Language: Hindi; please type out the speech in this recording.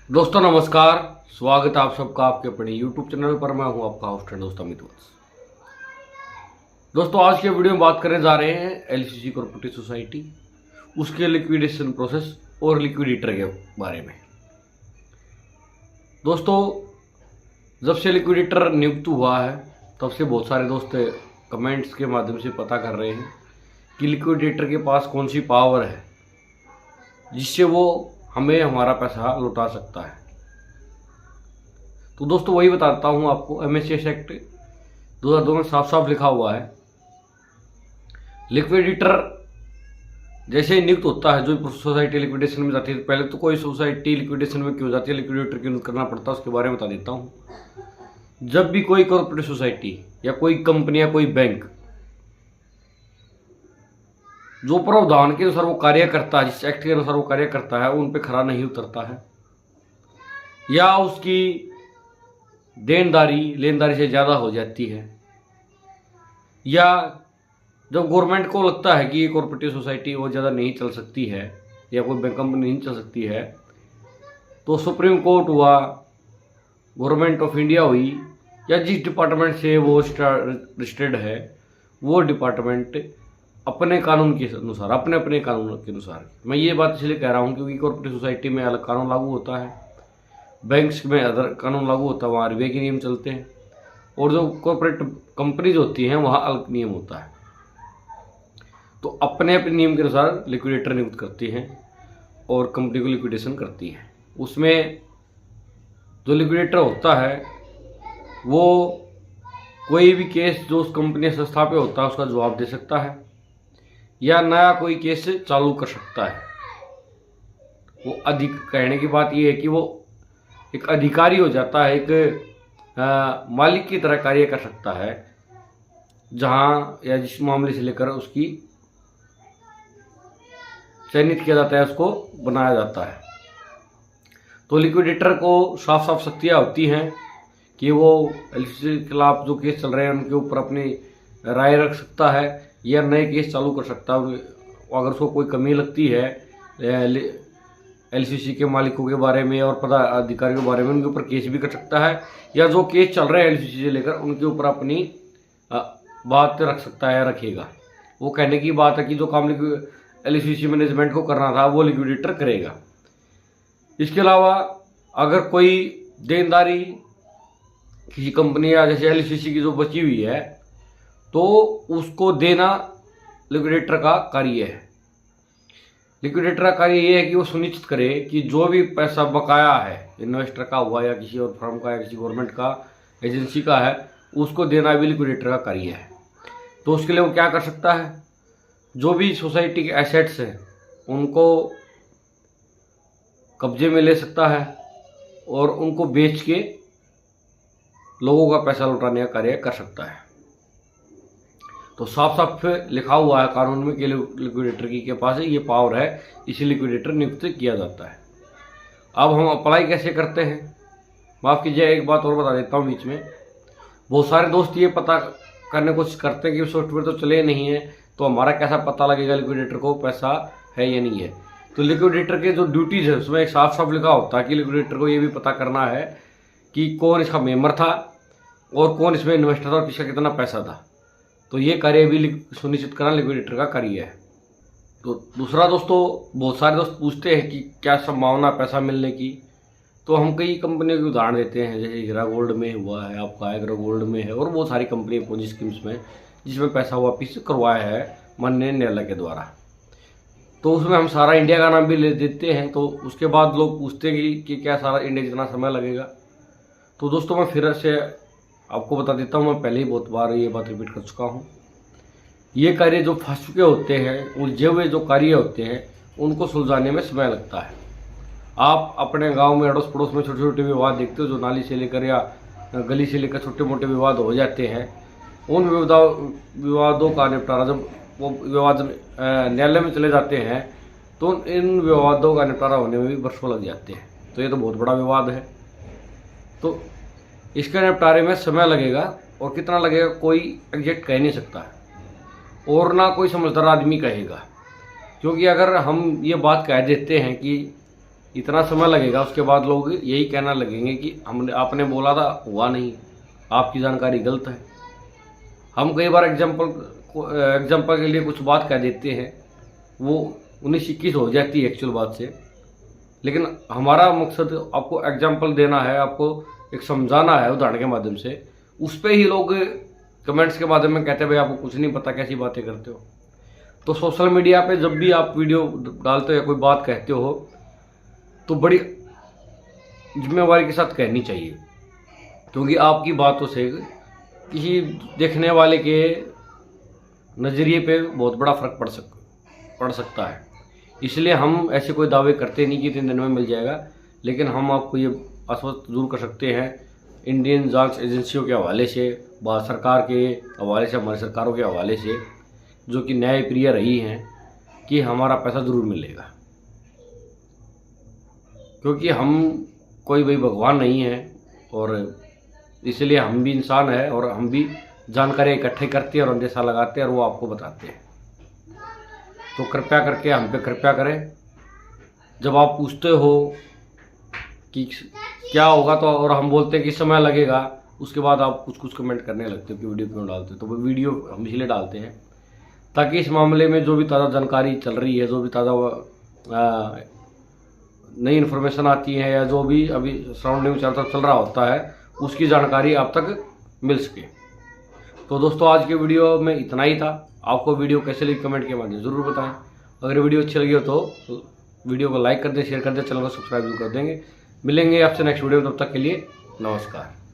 दोस्तों नमस्कार। स्वागत है आप सबका आपके अपने YouTube चैनल पर। मैं हूं आपका होस्ट एंड दोस्त अमित वत्स। दोस्तों आज के वीडियो में बात करने जा रहे हैं एलसीसी कोऑपरेटिव सोसाइटी, उसके लिक्विडेशन प्रोसेस और लिक्विडेटर के बारे में। दोस्तों जब से लिक्विडेटर नियुक्त हुआ है तब से बहुत सारे दोस्त कमेंट्स के माध्यम से पता कर रहे हैं कि लिक्विडेटर के पास कौन सी पावर है जिससे वो हमें हमारा पैसा लौटा सकता है। तो दोस्तों वही बताता हूँ आपको। एमएसएस एक्ट 2002 में साफ साफ लिखा हुआ है, लिक्विडेटर जैसे ही नियुक्त होता है, जो सोसाइटी लिक्विडेशन में जाती है, पहले तो कोई सोसाइटी लिक्विडेशन में क्यों जाती है, लिक्विडेटर क्यों करना पड़ता है, उसके बारे में बता देता हूँ। जब भी कोई कॉर्पोरेटिव सोसाइटी या कोई कंपनी या कोई बैंक जो प्रावधान के अनुसार वो कार्य करता है, जिस एक्ट के अनुसार वो कार्य करता है, उन पे खरा नहीं उतरता है या उसकी देनदारी लेनदारी से ज़्यादा हो जाती है, या जब गवर्नमेंट को लगता है कि ये कॉर्पोरेटिव सोसाइटी वो ज़्यादा नहीं चल सकती है या कोई बैंक कंपनी नहीं चल सकती है, तो सुप्रीम कोर्ट हुआ, गवर्नमेंट ऑफ इंडिया हुई, या जिस डिपार्टमेंट से वो रजिस्टर्ड है वो डिपार्टमेंट अपने कानून के अनुसार, अपने अपने कानून के अनुसार, मैं ये बात इसलिए कह रहा हूँ क्योंकि कॉर्पोरेटिव सोसाइटी में अलग कानून लागू होता है, बैंक्स में अदर कानून लागू होता है, वहाँ आरबीआई के नियम चलते हैं, और जो कॉर्पोरेट कंपनीज होती हैं वहाँ अलग नियम होता है। तो अपने अपने नियम के अनुसार लिक्विडेटर नियुक्त करती हैं और कंपनी को लिक्विडेशन करती हैं। उसमें जो लिक्विडेटर होता है वो कोई भी केस जो उस कंपनी या संस्था पे होता है उसका जवाब दे सकता है या नया कोई केस चालू कर सकता है। वो अधिक कहने की बात ये है कि वो एक अधिकारी हो जाता है, एक मालिक की तरह कार्य कर सकता है, जहाँ या जिस मामले से लेकर उसकी चयनित किया जाता है, उसको बनाया जाता है। तो लिक्विडेटर को साफ साफ शक्तियाँ होती हैं कि वो एलसीसी के खिलाफ जो केस चल रहे हैं उनके ऊपर अपनी राय रख सकता है या नए केस चालू कर सकता है। अगर उसको कोई कमी लगती है एलसीसी के मालिकों के बारे में और पदाधिकारियों के बारे में, उनके ऊपर केस भी कर सकता है, या जो केस चल रहे हैं एलसीसी से लेकर उनके ऊपर अपनी बात रख सकता है, रखेगा। वो कहने की बात है कि जो काम एलसीसी मैनेजमेंट को करना था वो लिक्विडेटर करेगा। इसके अलावा अगर कोई देनदारी किसी कंपनी या जैसे एलसीसी की जो बची हुई है तो उसको देना लिक्विडेटर का कार्य है। लिक्विडेटर का कार्य ये है कि वो सुनिश्चित करे कि जो भी पैसा बकाया है, इन्वेस्टर का हुआ या किसी और फर्म का या किसी गवर्नमेंट का एजेंसी का है, उसको देना भी लिक्विडेटर का कार्य है। तो उसके लिए वो क्या कर सकता है, जो भी सोसाइटी के एसेट्स हैं उनको कब्जे में ले सकता है और उनको बेच के लोगों का पैसा लौटाने का कार्य कर सकता है। तो साफ साफ लिखा हुआ है कानून में कि लिक्विडेटर के पास ये पावर है, इसी लिक्विडेटर नियुक्त किया जाता है। अब हम अप्लाई कैसे करते हैं, माफ़ कीजिए एक बात और बता देता हूँ बीच में। बहुत सारे दोस्त ये पता करने की कोशिश करते हैं कि सॉफ्टवेयर तो चले नहीं है तो हमारा कैसा पता लगेगा लिक्विडेटर को पैसा है या नहीं है। तो लिक्विडेटर के जो ड्यूटीज़ है उसमें एक साफ साफ लिखा होता है कि लिक्विडेटर को ये भी पता करना है कि कौन इसका मेंबर था और कौन इसमें इन्वेस्टर था और किसका कितना पैसा था। तो ये कार्य भी सुनिश्चित करना लिक्विडेटर का कार्य है। तो दूसरा दोस्तों, बहुत सारे दोस्त पूछते हैं कि क्या संभावना पैसा मिलने की। तो हम कई कंपनियों के उदाहरण देते हैं, जैसे हीरा गोल्ड में हुआ है, आपका एग्रो गोल्ड में है, और बहुत सारी कंपनी पोंजी स्कीम्स में जिसमें पैसा वापिस करवाया है माननीय न्यायालय के द्वारा। तो उसमें हम सारा इंडिया का नाम भी ले देते हैं। तो उसके बाद लोग पूछते हैं कि क्या सारा इंडिया जितना समय लगेगा। तो दोस्तों मैं फिर से आपको बता देता हूँ, मैं पहले ही बहुत बार ये बात रिपीट कर चुका हूँ। ये कार्य जो फंस चुके होते हैं, उलझे हुए जो कार्य होते हैं, उनको सुलझाने में समय लगता है। आप अपने गांव में अड़ोस पड़ोस में छोटे छोटे विवाद देखते हो, जो नाली से लेकर या गली से लेकर छोटे मोटे विवाद हो जाते हैं। उन विवादों का निपटारा, जब वो विवाद न्यायालय में चले जाते हैं तो इन विवादों का निपटारा होने में भी वर्षों लग जाते हैं। तो ये तो बहुत बड़ा विवाद है, तो इसके निपटारे में समय लगेगा, और कितना लगेगा कोई एग्जैक्ट कह नहीं सकता है, और ना कोई समझदार आदमी कहेगा। क्योंकि अगर हम ये बात कह देते हैं कि इतना समय लगेगा, उसके बाद लोग यही कहना लगेंगे कि हमने आपने बोला था हुआ नहीं, आपकी जानकारी गलत है। हम कई बार एग्जाम्पल के लिए कुछ बात कह देते हैं, वो 19-21 हो जाती है एक्चुअल बात से, लेकिन हमारा मकसद आपको एग्जाम्पल देना है, आपको एक समझाना है उदाहरण के माध्यम से। उस पर ही लोग कमेंट्स के माध्यम में कहते हैं भाई आपको कुछ नहीं पता, कैसी बातें करते हो। तो सोशल मीडिया पे जब भी आप वीडियो डालते हो या कोई बात कहते हो तो बड़ी जिम्मेवारी के साथ कहनी चाहिए, क्योंकि आपकी बातों से किसी देखने वाले के नज़रिए पे बहुत बड़ा फर्क पड़ सकता है। इसलिए हम ऐसे कोई दावे करते नहीं कि 3 दिन में मिल जाएगा, लेकिन हम आपको ये आश्वस्त जरूर कर सकते हैं इंडियन जांच एजेंसियों के हवाले से, भारत सरकार के हवाले से, हमारी सरकारों के हवाले से, जो कि न्यायप्रिय रही हैं, कि हमारा पैसा ज़रूर मिलेगा। क्योंकि हम कोई भाई भगवान नहीं है, और इसलिए हम भी इंसान हैं और हम भी जानकारी इकट्ठे करते हैं और अंदेशा लगाते हैं और वो आपको बताते हैं। तो कृपया करके हम पे कृपया करें। जब आप पूछते हो कि क्या होगा तो और हम बोलते हैं कि समय लगेगा, उसके बाद आप कुछ कमेंट करने लगते हो कि वीडियो क्यों डालते हो। तो वो वीडियो हम इसलिए डालते हैं ताकि इस मामले में जो भी ताज़ा जानकारी चल रही है, जो भी ताज़ा नई इन्फॉर्मेशन आती है, या जो भी अभी सराउंडिंग में चल रहा होता है, उसकी जानकारी आप तक मिल सके। तो दोस्तों आज के वीडियो में इतना ही था। आपको वीडियो कैसे लगी कमेंट के माध्यम ज़रूर बताएं। अगर वीडियो अच्छी लगी हो तो वीडियो को लाइक कर दें, शेयर कर दें, चैनल को सब्सक्राइब जरूर कर देंगे। मिलेंगे आपसे नेक्स्ट वीडियो में, तब तक के लिए नमस्कार।